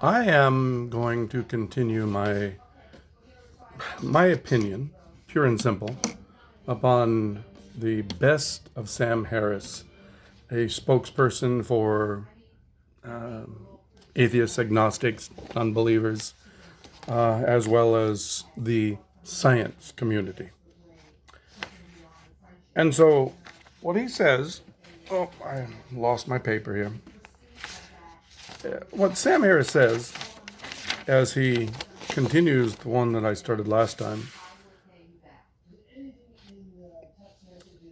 I am going to continue my opinion, pure and simple, upon the best of Sam Harris, a spokesperson for atheists, agnostics, unbelievers, as well as the science community. And so, what he says, I lost my paper here. What Sam Harris says, as he continues the one that I started last time,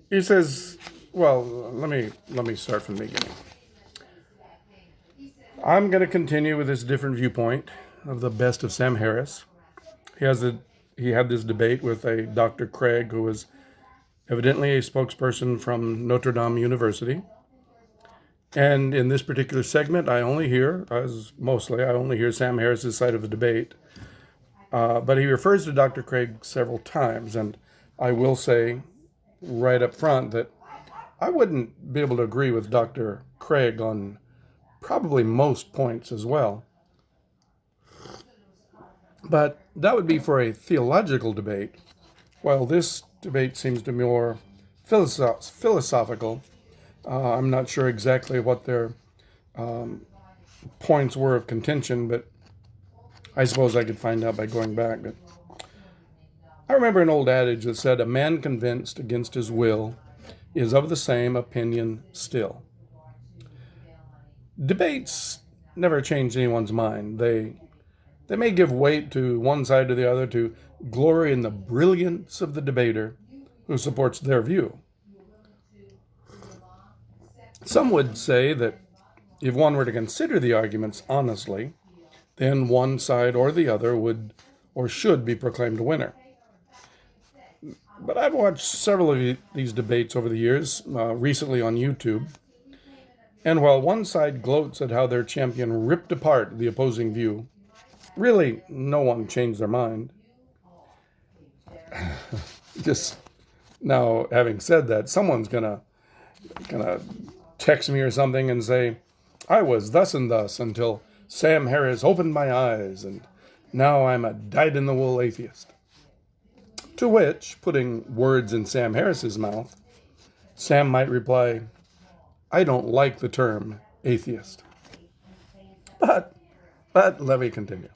he says, well, let me start from the beginning. I'm going to continue with this different viewpoint of the best of Sam Harris. He had this debate with a Dr. Craig, who was evidently a spokesperson from Notre Dame University. And in this particular segment, I only hear Sam Harris's side of the debate. But he refers to Dr. Craig several times, and I will say right up front that I wouldn't be able to agree with Dr. Craig on probably most points as well. But that would be for a theological debate, while this debate seems to be more philosophical. I'm not sure exactly what their points were of contention, but I suppose I could find out by going back. But I remember an old adage that said, "A man convinced against his will is of the same opinion still." Debates never change anyone's mind. They may give weight to one side or the other to glory in the brilliance of the debater who supports their view. Some would say that if one were to consider the arguments honestly, then one side or the other would or should be proclaimed a winner. But I've watched several of these debates over the years, recently on YouTube, and while one side gloats at how their champion ripped apart the opposing view, really no one changed their mind. Just now, having said that, someone's gonna text me or something and say, "I was thus and thus until Sam Harris opened my eyes, and now I'm a dyed-in-the-wool atheist." To which, putting words in Sam Harris's mouth, Sam might reply, "I don't like the term atheist." But let me continue.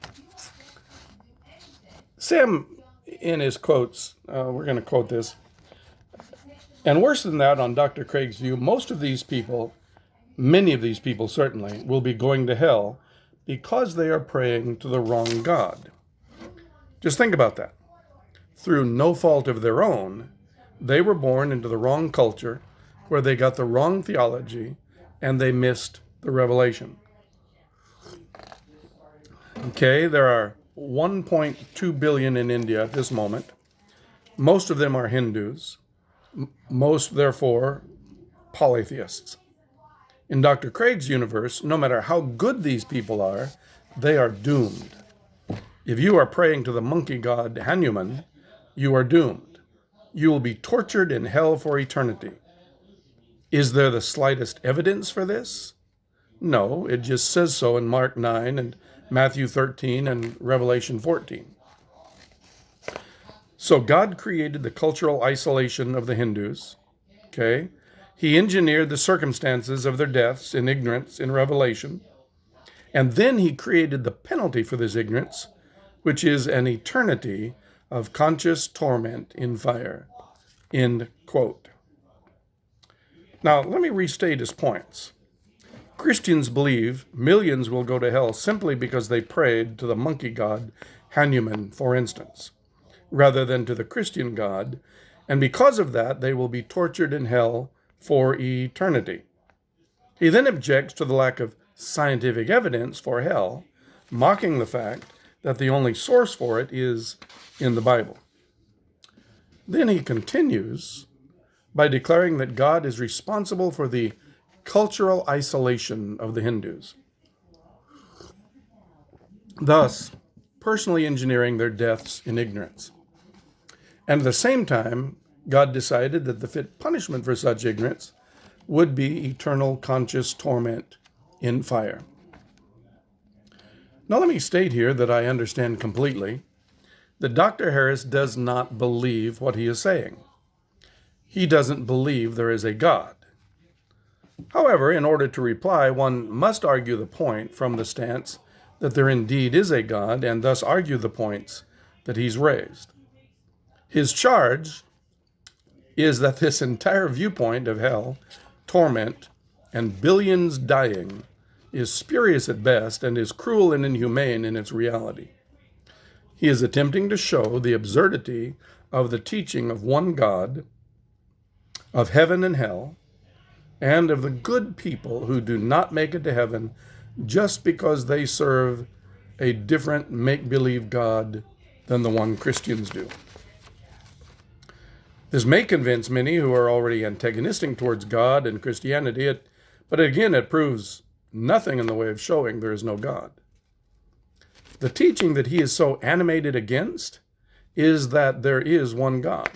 Sam, in his quotes, we're going to quote this, "And worse than that, on Dr. Craig's view, many of these people certainly, will be going to hell because they are praying to the wrong God." Just think about that. Through no fault of their own, they were born into the wrong culture where they got the wrong theology and they missed the revelation. Okay, there are 1.2 billion in India at this moment. Most of them are Hindus. Most, therefore, polytheists. In Dr. Craig's universe, no matter how good these people are, they are doomed. If you are praying to the monkey god Hanuman, you are doomed. You will be tortured in hell for eternity. Is there the slightest evidence for this? No, it just says so in Mark 9 and Matthew 13 and Revelation 14. So God created the cultural isolation of the Hindus. Okay? He engineered the circumstances of their deaths in ignorance in Revelation. And then he created the penalty for this ignorance, which is an eternity of conscious torment in fire. End quote. Now, let me restate his points. Christians believe millions will go to hell simply because they prayed to the monkey god Hanuman, for instance, rather than to the Christian God, and because of that, they will be tortured in hell for eternity. He then objects to the lack of scientific evidence for hell, mocking the fact that the only source for it is in the Bible. Then he continues by declaring that God is responsible for the cultural isolation of the Hindus, thus personally engineering their deaths in ignorance. And at the same time, God decided that the fit punishment for such ignorance would be eternal conscious torment in fire. Now, let me state here that I understand completely that Dr. Harris does not believe what he is saying. He doesn't believe there is a God. However, in order to reply, one must argue the point from the stance that there indeed is a God, and thus argue the points that he's raised. His charge is that this entire viewpoint of hell, torment, and billions dying is spurious at best and is cruel and inhumane in its reality. He is attempting to show the absurdity of the teaching of one God, of heaven and hell, and of the good people who do not make it to heaven just because they serve a different make-believe God than the one Christians do. This may convince many who are already antagonistic towards God and Christianity, but again, it proves nothing in the way of showing there is no God. The teaching that he is so animated against is that there is one God.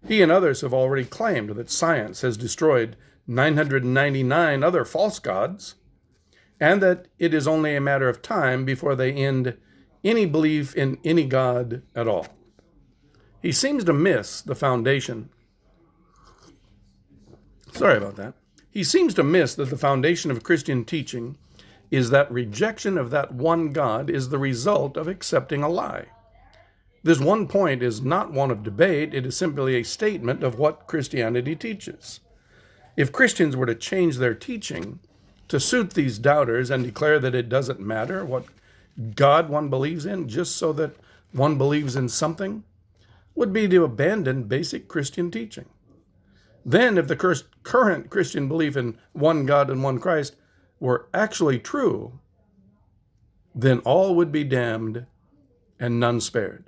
He and others have already claimed that science has destroyed 999 other false gods, and that it is only a matter of time before they end any belief in any God at all. He seems to miss the foundation. Sorry about that. He seems to miss that the foundation of Christian teaching is that rejection of that one God is the result of accepting a lie. This one point is not one of debate, it is simply a statement of what Christianity teaches. If Christians were to change their teaching to suit these doubters and declare that it doesn't matter what God one believes in, just so that one believes in something, would be to abandon basic Christian teaching. Then, if the current Christian belief in one God and one Christ were actually true, then all would be damned and none spared.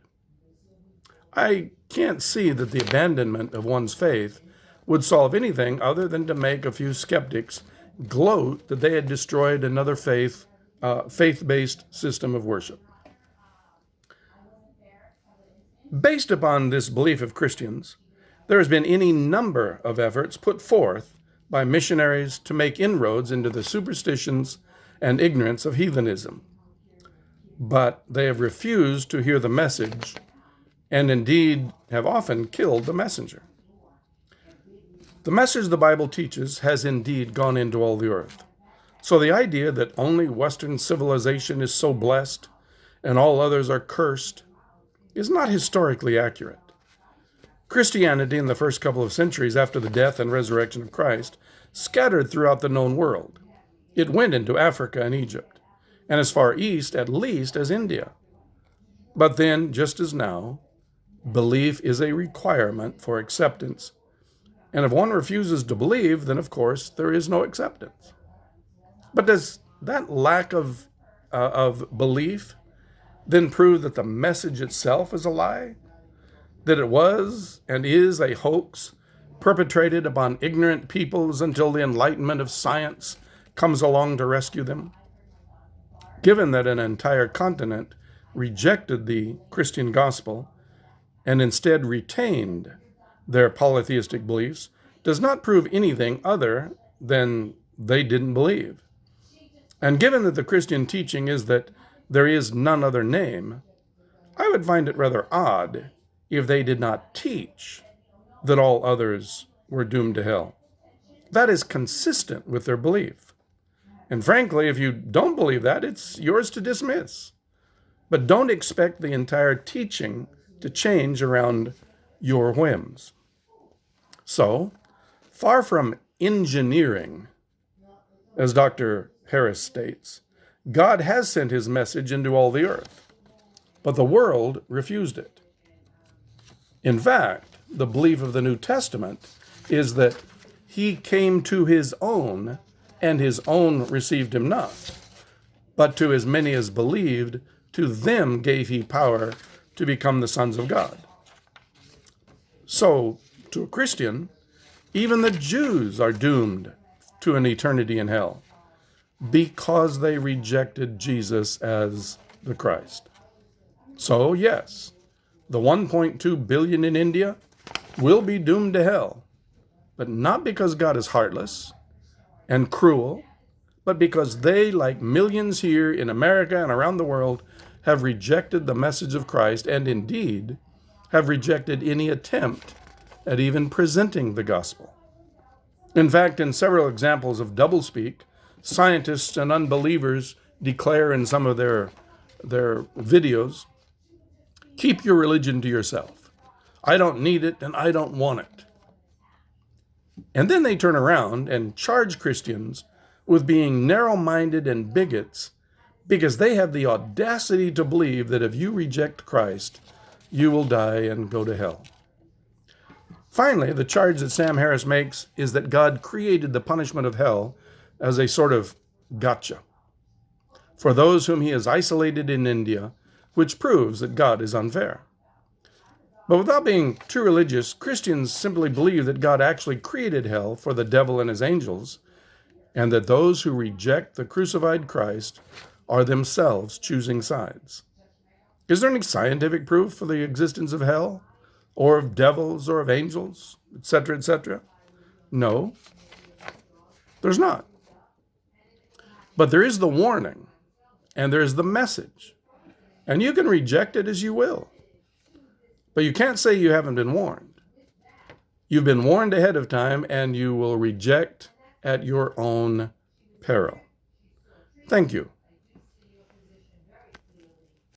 I can't see that the abandonment of one's faith would solve anything other than to make a few skeptics gloat that they had destroyed another faith-based system of worship. Based upon this belief of Christians, there has been any number of efforts put forth by missionaries to make inroads into the superstitions and ignorance of heathenism. But they have refused to hear the message, and indeed have often killed the messenger. The message the Bible teaches has indeed gone into all the earth. So the idea that only Western civilization is so blessed and all others are cursed is not historically accurate. Christianity in the first couple of centuries after the death and resurrection of Christ scattered throughout the known world. It went into Africa and Egypt, and as far east at least as India. But then, just as now, belief is a requirement for acceptance. And if one refuses to believe, then of course there is no acceptance. But does that lack of belief then prove that the message itself is a lie? That it was and is a hoax perpetrated upon ignorant peoples until the enlightenment of science comes along to rescue them? Given that an entire continent rejected the Christian gospel and instead retained their polytheistic beliefs, does not prove anything other than they didn't believe. And given that the Christian teaching is that there is none other name, I would find it rather odd if they did not teach that all others were doomed to hell. That is consistent with their belief. And frankly, if you don't believe that, it's yours to dismiss. But don't expect the entire teaching to change around your whims. So, far from engineering, as Dr. Harris states, God has sent his message into all the earth, but the world refused it. In fact, the belief of the New Testament is that he came to his own, and his own received him not. But to as many as believed, to them gave he power to become the sons of God. So, to a Christian, even the Jews are doomed to an eternity in hell because they rejected Jesus as the Christ. So, yes, the 1.2 billion in India will be doomed to hell, but not because God is heartless and cruel, but because they, like millions here in America and around the world, have rejected the message of Christ and indeed have rejected any attempt at even presenting the gospel. In fact, in several examples of doublespeak, scientists and unbelievers declare in some of their videos, keep your religion to yourself. I don't need it and I don't want it. And then they turn around and charge Christians with being narrow-minded and bigots because they have the audacity to believe that if you reject Christ, you will die and go to hell. Finally, the charge that Sam Harris makes is that God created the punishment of hell as a sort of gotcha for those whom he has isolated in India, which proves that God is unfair. But without being too religious, Christians simply believe that God actually created hell for the devil and his angels, and that those who reject the crucified Christ are themselves choosing sides. Is there any scientific proof for the existence of hell, or of devils, or of angels, etc., etc.? No, there's not. But there is the warning, and there is the message, and you can reject it as you will. But you can't say you haven't been warned. You've been warned ahead of time, and you will reject at your own peril. Thank you.